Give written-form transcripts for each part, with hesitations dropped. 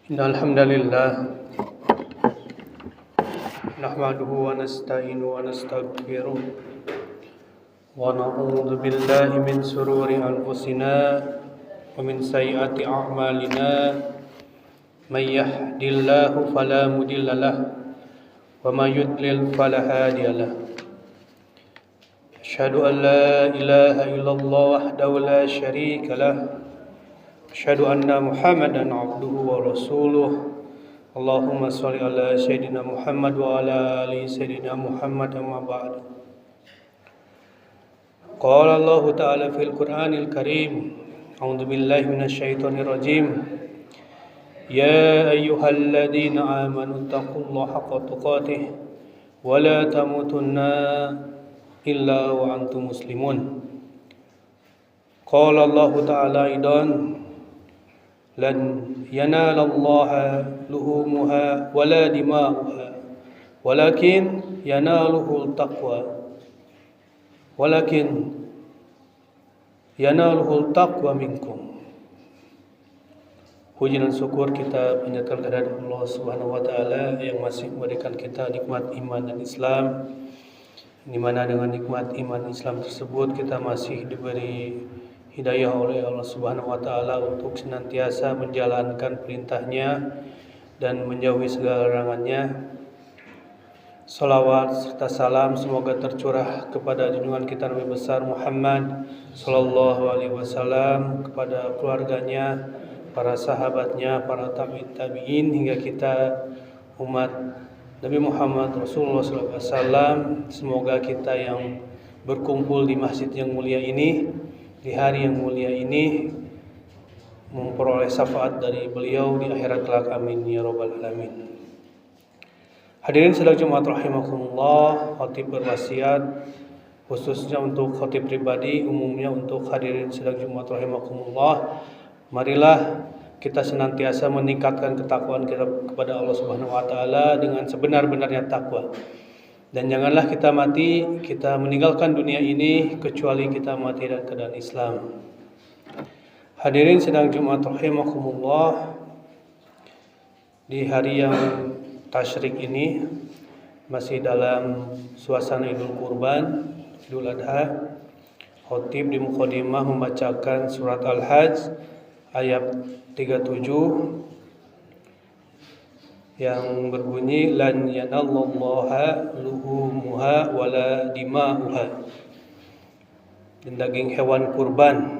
الحمد لله نحمده ونستعينه ونستغفره ونعوذ بالله من شرور أنفسنا ومن سيئات أعمالنا من يهد الله فلا مضل له ومن يضلل فلا هادي له أشهد أن لا إله إلا الله وحده لا شريك له أشهد أن محمدا عبده ورسوله اللهم صل على سيدنا محمد وعلى آل سيدنا محمد أما بعد قال الله تعالى في القرآن الكريم أعوذ بالله من الشيطان الرجيم يا أيها الذين آمنوا اتقوا الله حق تقاته ولا تموتن إلا وأنتم مسلمون قال الله تعالى أيضا لن ينال الله لحومها ولا دماؤها ولكن يناله التقوى minkum. Puji dan syukur kita panjatkan kehadirat Allah Subhanahu wa taala yang masih memberikan kita nikmat iman dan Islam, di mana dengan nikmat iman Islam tersebut kita masih diberi hidayah oleh Allah Subhanahu wa taala untuk senantiasa menjalankan perintahnya dan menjauhi segala larangannya. Salawat serta salam semoga tercurah kepada junjungan kita Nabi besar Muhammad sallallahu alaihi wasallam, kepada keluarganya, para sahabatnya, para tabi'in hingga kita umat Nabi Muhammad Rasulullah sallallahu alaihi wasallam. Semoga kita yang berkumpul di masjid yang mulia ini, di hari yang mulia ini, memperoleh syafaat dari beliau di akhirat kelak, amin ya rabbal alamin. Hadirin sidang Jumat rahimakumullah, khatib berwasiat khususnya untuk khatib pribadi, umumnya untuk hadirin sidang Jumat rahimakumullah, marilah kita senantiasa meningkatkan ketakwaan kita kepada Allah Subhanahu wa taala dengan sebenar-benarnya takwa. Dan janganlah kita meninggalkan dunia ini kecuali kita mati dalam keadaan Islam. Hadirin sidang Jumat rahimakumullah, di hari yang tasyrik ini masih dalam suasana Idul Kurban, Idul Adha. Khatib di muqaddimah membacakan surat Al-Hajj ayat 37 yang berbunyi lan yanallaha luhumuha wala dima'uha. Dan daging hewan kurban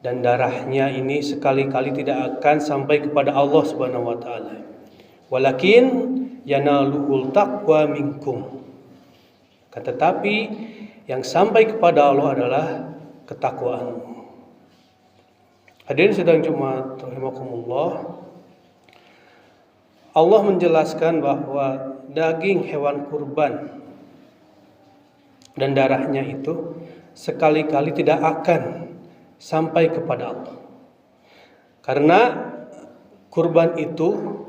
dan darahnya ini sekali-kali tidak akan sampai kepada Allah Subhanahu wa taala. Walakin yanaluhul taqwa minkum. Tetapi yang sampai kepada Allah adalah ketakwaanmu. Hadirin sidang Jumat rahimakumullah, Allah menjelaskan bahwa daging hewan kurban dan darahnya itu sekali-kali tidak akan sampai kepada Allah. Karena kurban itu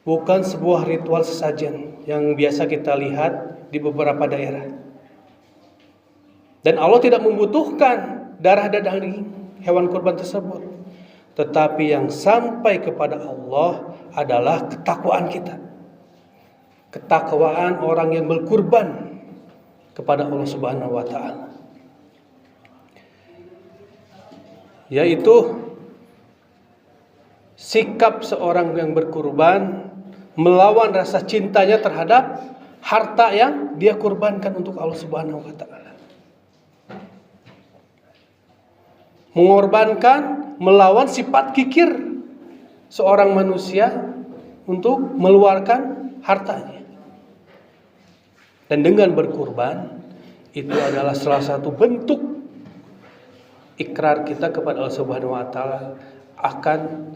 bukan sebuah ritual sesajen yang biasa kita lihat di beberapa daerah. Dan Allah tidak membutuhkan darah dan daging hewan kurban tersebut. Tetapi yang sampai kepada Allah adalah ketakwaan kita. Ketakwaan orang yang berkurban kepada Allah Subhanahu wa taala. Yaitu sikap seorang yang berkurban melawan rasa cintanya terhadap harta yang dia kurbankan untuk Allah Subhanahu wa taala. Mengorbankan, melawan sifat kikir seorang manusia untuk mengeluarkan hartanya. Dan dengan berkurban itu adalah salah satu bentuk ikrar kita kepada Allah Subhanahu wa taala akan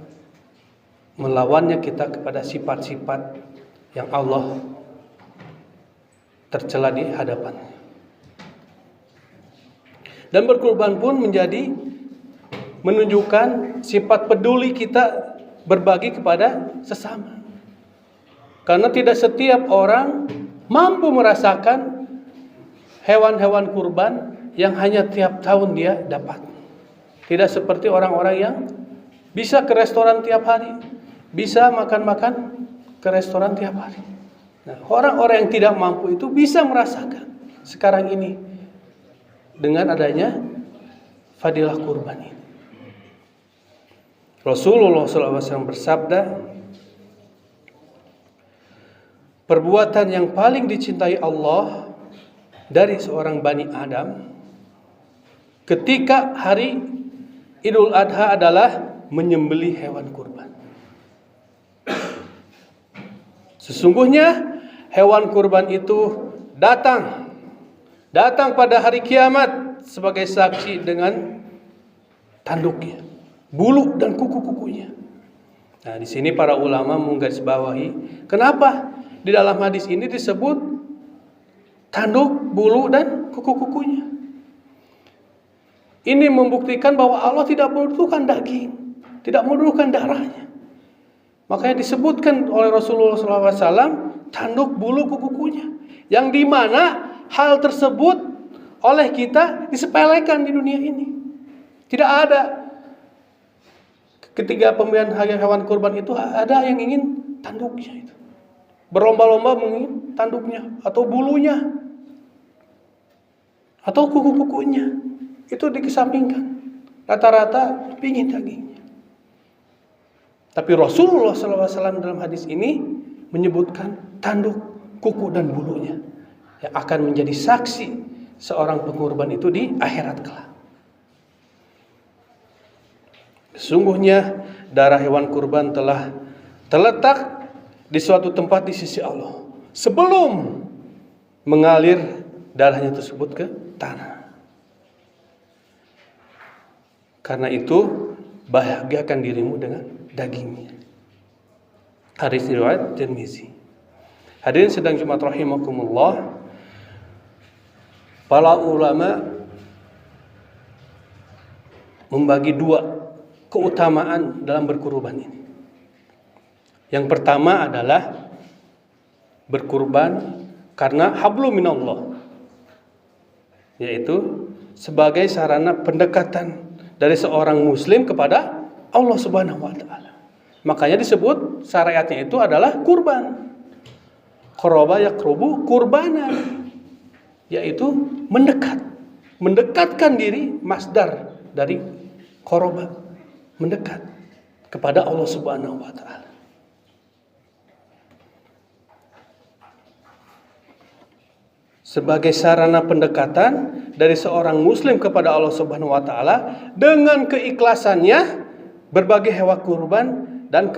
melawannya kita kepada sifat-sifat yang Allah tercela di hadapannya. Dan berkurban pun menunjukkan sifat peduli kita berbagi kepada sesama. Karena tidak setiap orang mampu merasakan hewan-hewan kurban yang hanya tiap tahun dia dapat. Tidak seperti orang-orang yang bisa ke restoran tiap hari, bisa makan-makan ke restoran tiap hari. Nah, orang-orang yang tidak mampu itu bisa merasakan sekarang ini dengan adanya fadilah kurban ini. Rasulullah SAW bersabda, perbuatan yang paling dicintai Allah dari seorang Bani Adam ketika hari Idul Adha adalah menyembelih hewan kurban. Sesungguhnya hewan kurban itu datang pada hari kiamat sebagai saksi dengan tanduknya, bulu dan kuku-kukunya. Nah, di sini para ulama menggarisbawahi kenapa di dalam hadis ini disebut tanduk, bulu dan kuku-kukunya. Ini membuktikan bahwa Allah tidak membutuhkan daging, tidak membutuhkan darahnya. Makanya disebutkan oleh Rasulullah SAW tanduk, bulu, kuku-kukunya, yang dimana hal tersebut oleh kita disepelekan di dunia ini. Tidak ada. Ketika pembelian hewan kurban itu ada yang ingin tanduknya itu, berlomba-lomba mengingin tanduknya atau bulunya atau kuku-kukunya, itu dikesampingkan. Rata-rata ingin dagingnya. Tapi Rasulullah SAW dalam hadis ini menyebutkan tanduk, kuku dan bulunya yang akan menjadi saksi seorang pengorban itu di akhirat kelak. Sesungguhnya darah hewan kurban telah terletak di suatu tempat di sisi Allah sebelum mengalir darahnya tersebut ke tanah. Karena itu bahagiakan dirimu dengan dagingnya. Hadis riwayat Tirmizi. Hadirin sedang Jumat rahimakumullah. Para ulama membagi dua keutamaan dalam berkurban ini. Yang pertama adalah berkurban karena hablum minallah, yaitu sebagai sarana pendekatan dari seorang muslim kepada Allah Subhanahu wa taala. Makanya disebut syariatnya itu adalah kurban. Qoroba yaqrubu kurbanan, yaitu mendekatkan diri, masdar dari qoroba, mendekat kepada Allah Subhanahu wa taala. Sebagai sarana pendekatan dari seorang muslim kepada Allah Subhanahu wa taala dengan keikhlasannya berbagi hewan kurban dan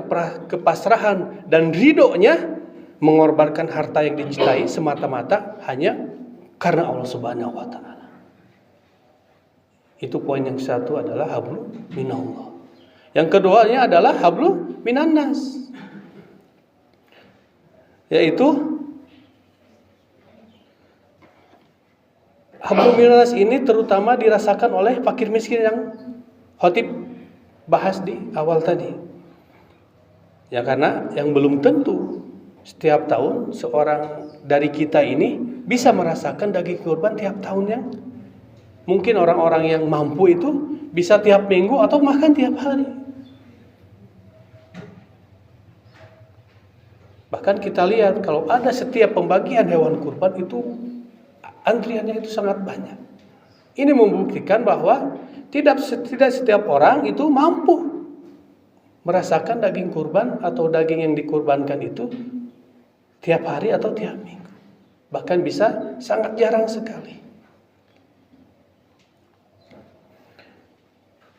kepasrahan dan ridhonya mengorbankan harta yang dicintai semata-mata hanya karena Allah Subhanahu wa taala. Itu poin yang satu adalah hablu minallah. Yang keduanya adalah hablu minannas, yaitu hablu minannas ini terutama dirasakan oleh fakir miskin yang khotib bahas di awal tadi. Ya, karena yang belum tentu setiap tahun seorang dari kita ini bisa merasakan daging kurban tiap tahunnya. Mungkin orang-orang yang mampu itu bisa tiap minggu atau makan tiap hari. Bahkan kita lihat kalau ada setiap pembagian hewan kurban itu antriannya itu sangat banyak. Ini membuktikan bahwa tidak setiap orang itu mampu merasakan daging kurban atau daging yang dikurbankan itu tiap hari atau tiap minggu. Bahkan bisa sangat jarang sekali.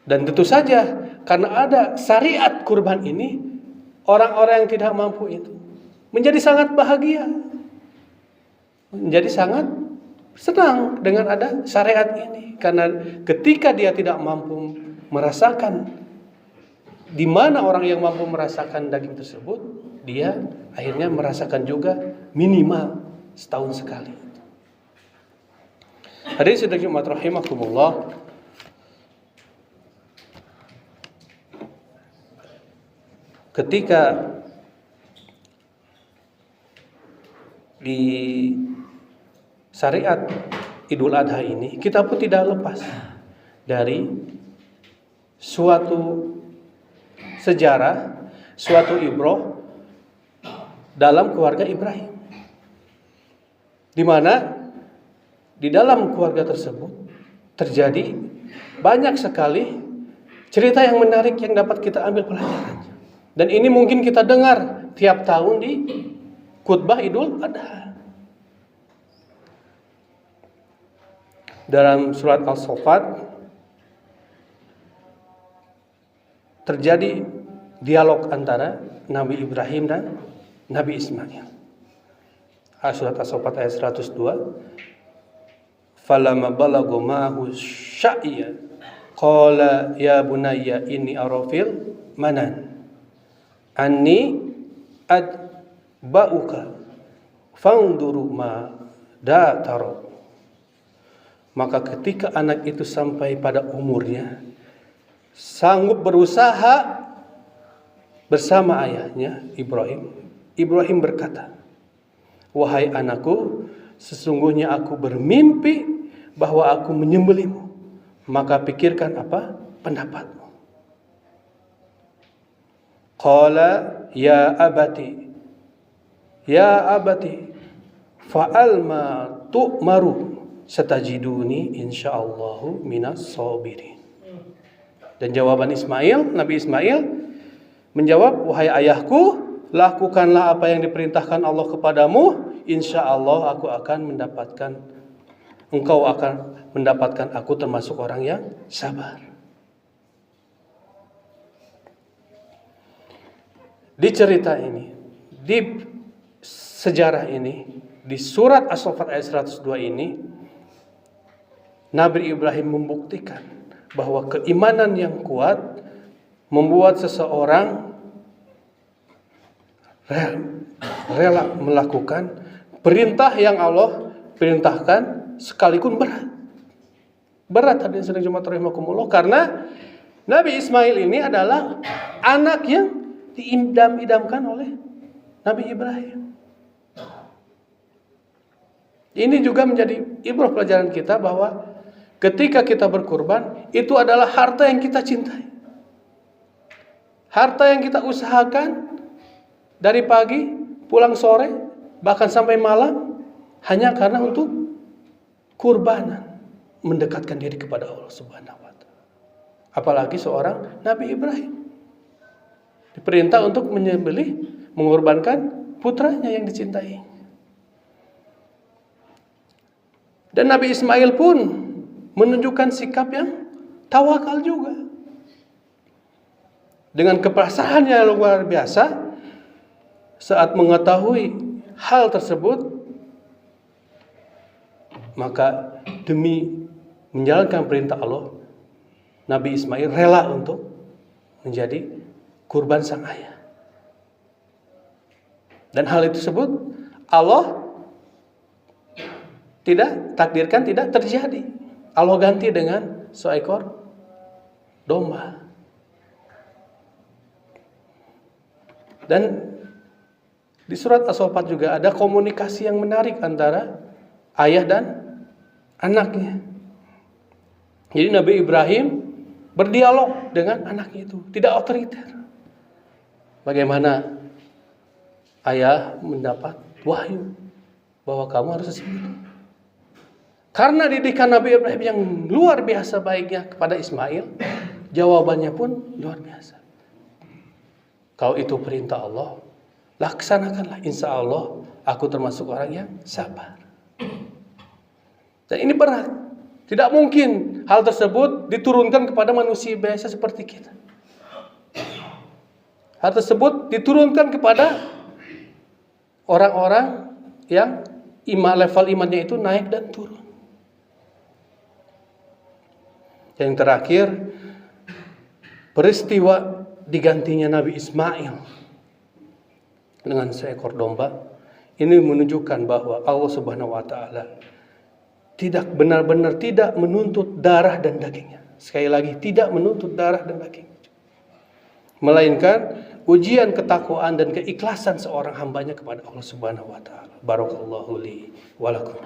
Dan tentu saja karena ada syariat kurban ini, orang-orang yang tidak mampu itu menjadi sangat bahagia, menjadi sangat senang dengan ada syariat ini. Karena ketika dia tidak mampu merasakan di mana orang yang mampu merasakan daging tersebut, dia akhirnya merasakan juga minimal setahun sekali. Hadirin sidang Jumat rahimakumullah. Ketika di syariat Idul Adha ini, kita pun tidak lepas dari suatu sejarah suatu ibroh dalam keluarga Ibrahim, di mana di dalam keluarga tersebut terjadi banyak sekali cerita yang menarik yang dapat kita ambil pelajarannya. Dan ini mungkin kita dengar tiap tahun di khutbah Idul Adha. Dalam surat As-Saffat terjadi dialog antara Nabi Ibrahim dan Nabi Ismail. Surat As-Saffat ayat 102. Falamma balagha ma'ahu sya'ya qala ya bunayya inni arafil manan anni adba'uka fanzuru ma da tara. Maka ketika anak itu sampai pada umurnya, sanggup berusaha bersama ayahnya Ibrahim berkata, wahai anakku, sesungguhnya aku bermimpi bahwa aku menyembelihmu, maka pikirkan apa pendapatmu. Qala ya abati fa'al ma tu'maru satajiduni insyaallahu minas sabirin. Dan jawaban Nabi Ismail menjawab, wahai ayahku, lakukanlah apa yang diperintahkan Allah kepadamu, insyaallah engkau akan mendapatkan aku termasuk orang yang sabar. Di cerita ini, di sejarah ini, di surat As-Saffat ayat 102 ini, Nabi Ibrahim membuktikan bahwa keimanan yang kuat membuat seseorang rela melakukan perintah yang Allah perintahkan sekalipun berat. Berat hadirin sedang jemaat rahimakumullah, karena Nabi Ismail ini adalah anak yang diidam-idamkan oleh Nabi Ibrahim. Ini juga menjadi ibrah pelajaran kita bahwa ketika kita berkurban, itu adalah harta yang kita cintai. Harta yang kita usahakan dari pagi, pulang sore, bahkan sampai malam, hanya karena untuk kurbanan, mendekatkan diri kepada Allah Subhanahu wa Ta'ala. Apalagi seorang Nabi Ibrahim diperintah untuk mengorbankan putranya yang dicintai. Dan Nabi Ismail pun menunjukkan sikap yang tawakal juga. Dengan keperasaan yang luar biasa, saat mengetahui hal tersebut, maka demi menjalankan perintah Allah, Nabi Ismail rela untuk menjadi kurban sang ayah. Dan hal itu tersebut Allah tidak takdirkan tidak terjadi. Allah ganti dengan seekor domba. Dan di surat As-Saffat juga ada komunikasi yang menarik antara ayah dan anaknya. Jadi Nabi Ibrahim berdialog dengan anaknya itu, tidak otoriter. Bagaimana ayah mendapat wahyu bahwa kamu harus sembelih. Karena didikan Nabi Ibrahim yang luar biasa baiknya kepada Ismail, jawabannya pun luar biasa. Kalau itu perintah Allah, laksanakanlah, insya Allah aku termasuk orang yang sabar. Dan ini berat. Tidak mungkin hal tersebut diturunkan kepada manusia biasa seperti kita. Hal tersebut diturunkan kepada orang-orang yang level imannya itu naik dan turun. Yang terakhir, peristiwa digantinya Nabi Ismail dengan seekor domba ini menunjukkan bahwa Allah Subhanahu wa Ta'ala tidak benar-benar tidak menuntut darah dan dagingnya. Sekali lagi, tidak menuntut darah dan daging, melainkan ujian ketakwaan dan keikhlasan seorang hambanya kepada Allah Subhanahu wa Ta'ala. Barakallahu li wa lakum.